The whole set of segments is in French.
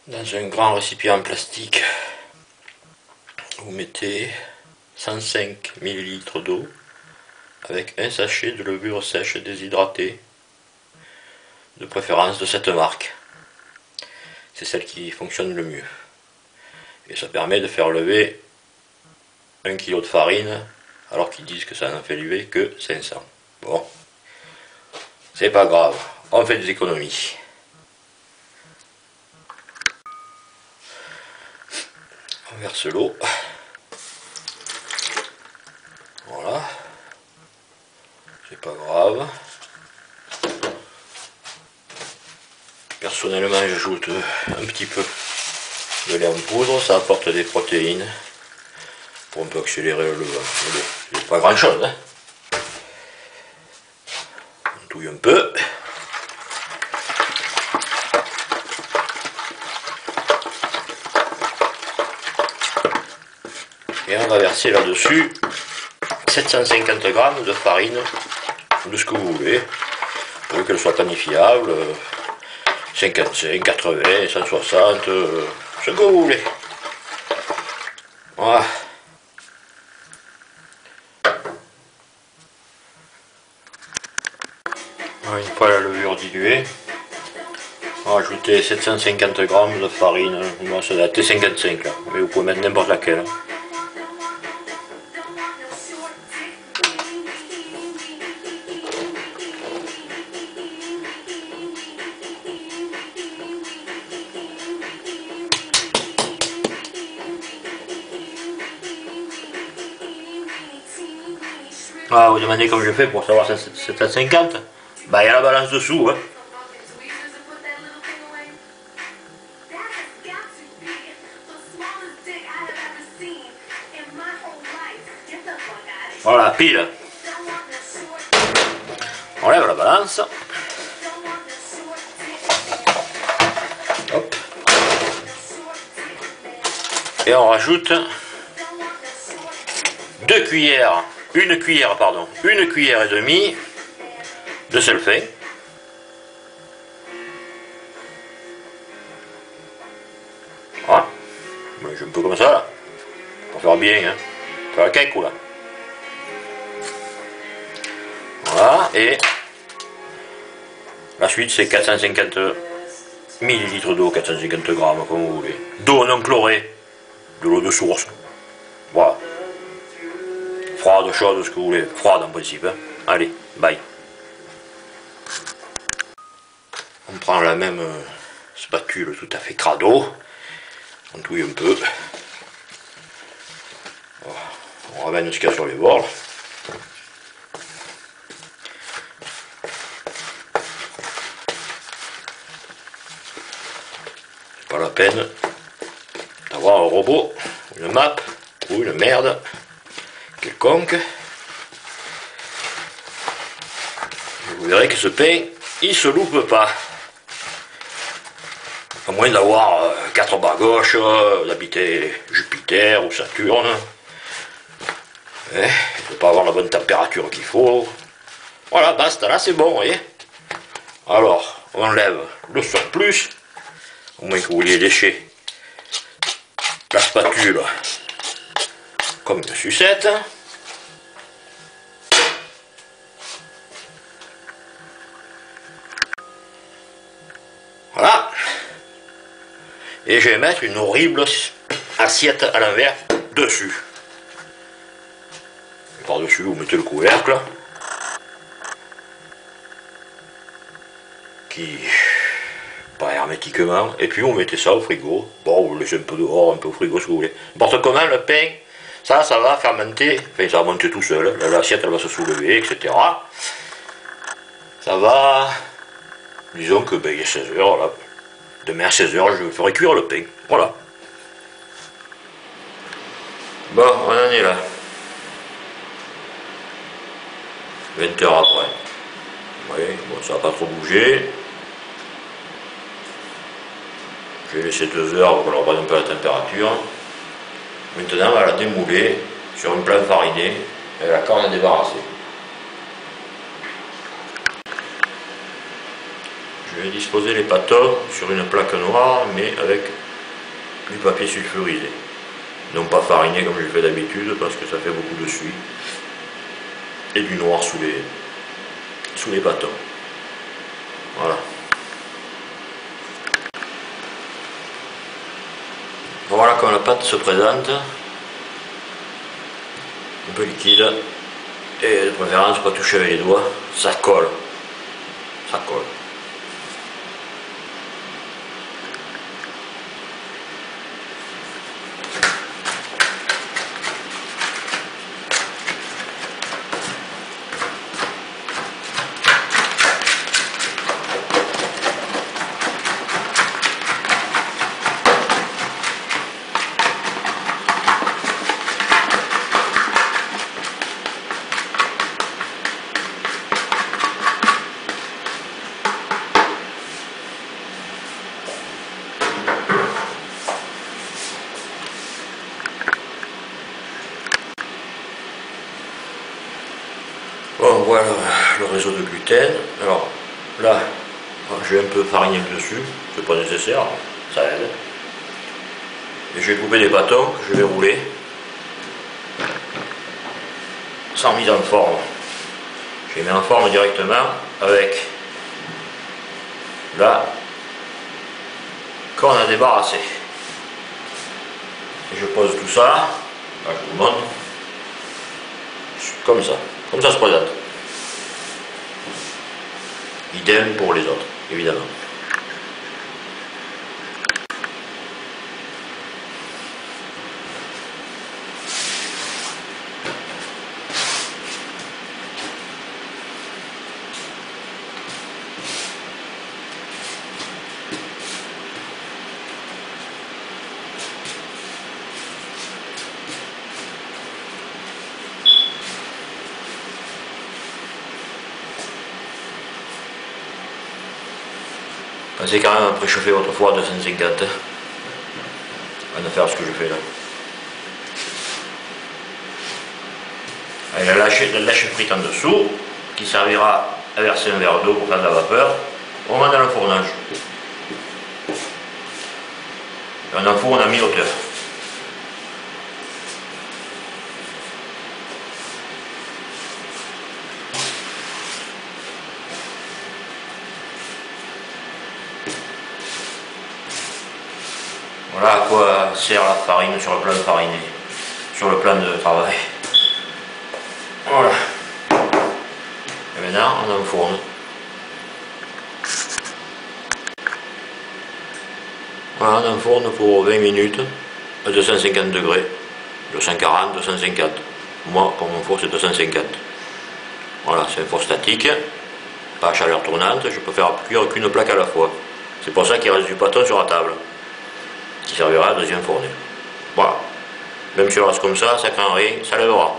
Dans un grand récipient en plastique, vous mettez 105 ml d'eau avec un sachet de levure sèche déshydratée, de préférence de cette marque. C'est celle qui fonctionne le mieux. Et ça permet de faire lever 1 kg de farine, alors qu'ils disent que ça n'en fait lever que 500. Bon, c'est pas grave, on fait des économies. On verse l'eau. Voilà. C'est pas grave. Personnellement, j'ajoute un petit peu de lait en poudre, ça apporte des protéines pour un peu accélérer le levant. Mais bon, c'est pas grand chose. Hein. On touille un peu. Et on va verser là-dessus 750 g de farine, de ce que vous voulez, pour qu'elle soit panifiable, 55, 80, 160, ce que vous voulez. Voilà. Une fois la levure diluée, on va ajouter 750 g de farine, moi c'est la T55 là, mais vous pouvez mettre n'importe laquelle. Ah, vous demandez comme je fais pour savoir si c'est à 50? Bah, il y a la balance dessous, hein. Voilà, pile. On lève la balance. Hop. Et on rajoute 2 cuillères. Une cuillère et demie de sel fin. Voilà. Je un peu comme ça là. Pour faire bien, hein. Faire la cake ou là. Voilà, et la suite c'est 450 ml d'eau, 450 g comme vous voulez. D'eau non chlorée, de l'eau de source. Voilà. Froide, chaude, ce que vous voulez. Froide en principe. Hein. Allez, bye. On prend la même spatule tout à fait crado. On touille un peu. On ramène ce qu'il y a sur les bords. C'est pas la peine d'avoir un robot, une map ou une merde quelconque. Vous verrez que ce pain, il se loupe pas. À moins d'avoir 4 bras gauche, d'habiter Jupiter ou Saturne. Et de ne pas avoir la bonne température qu'il faut. Voilà, basta, là c'est bon, vous voyez. Alors, on enlève le surplus, au moins que vous vouliez lécher la spatule comme une sucette. Voilà. Et je vais mettre une horrible assiette à l'envers dessus. Par-dessus, vous mettez le couvercle qui pas hermétiquement, et puis vous mettez ça au frigo. Bon, vous le laissez un peu dehors, un peu au frigo, ce que vous voulez. N'importe comment, le pain, ça va fermenter, enfin ça va monter tout seul, l'assiette elle va se soulever, etc. Ça va, disons que ben, il est 16h, là. Demain à 16h, je ferai cuire le pain, voilà. Bon, on en est là. 20 heures après. Oui, bon, ça n'a pas trop bougé. Je vais laisser 2 heures pour qu'on reprenne un peu la température. Maintenant, on va la démouler sur une plaque farinée et la corne est débarrassée. je vais disposer les pâtons sur une plaque noire, mais avec du papier sulfurisé. Non pas fariné comme je le fais d'habitude, parce que ça fait beaucoup de suie. Et du noir sous les pâtons. Voilà. Voilà comme la pâte se présente. Un peu liquide. Et de préférence pas toucher avec les doigts. Ça colle. Ça colle. Bon, voilà le réseau de gluten. Alors là, je vais un peu fariner le dessus, c'est pas nécessaire, ça aide. Et je vais couper des bâtons que je vais rouler sans mise en forme. Je les mets en forme directement avec la corne à débarrasser. Et je pose tout ça, là je vous montre, comme ça se présente. Idem pour les autres, évidemment. Pensez quand même à préchauffer votre four à 250 avant de faire ce que je fais là. Avec la lâche frite en dessous qui servira à verser un verre d'eau pour faire de la vapeur. On va dans le fournage. Et on enfourne à mi-hauteur. Voilà à quoi sert la farine sur le plan de fariner, sur le plan de travail. Voilà. Et maintenant on enfourne. Voilà, on enfourne pour 20 minutes à 250 degrés. 240, 250. Moi, pour mon four, c'est 250. Voilà, c'est un four statique, pas à chaleur tournante, je peux faire cuire qu'une plaque à la fois. C'est pour ça qu'il reste du pâton sur la table, qui servira à la deuxième fournée. Voilà. Même si on reste comme ça craint rien, ça lèvera.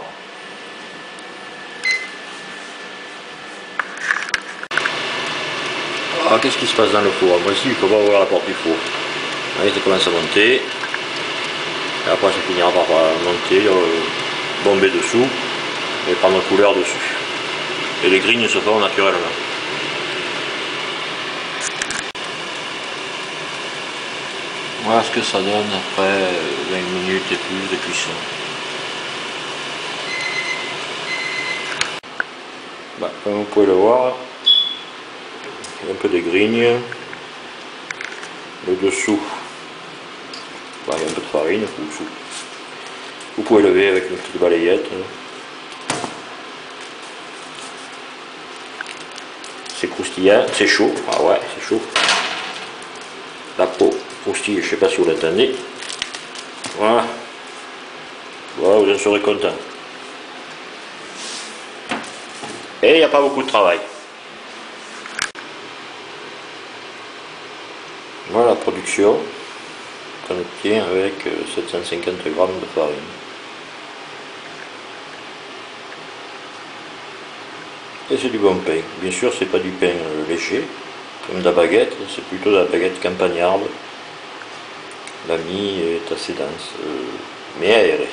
Alors, qu'est-ce qui se passe dans le four? Moi, ici, il faut pas ouvrir la porte du four. Allez, ça commence à monter. Et après, ça finira par monter, bomber dessous et prendre couleur dessus. Et les grignes se font naturellement. Voilà ce que ça donne après 20 minutes et plus de cuisson. Bah, comme vous pouvez le voir, il y a un peu de grignes. Le dessous, bah, il y a un peu de farine le dessous. Vous pouvez lever avec une petite balayette. C'est croustillant, c'est chaud. Ah ouais, c'est chaud. La peau croustille, je ne sais pas si vous l'entendez. Voilà. Voilà, vous en serez content. Et il n'y a pas beaucoup de travail. Voilà la production qu'on obtient avec 750 g de farine. Et c'est du bon pain. Bien sûr, c'est pas du pain léger, comme de la baguette, c'est plutôt de la baguette campagnarde. La mie est assez dense, mais aérée.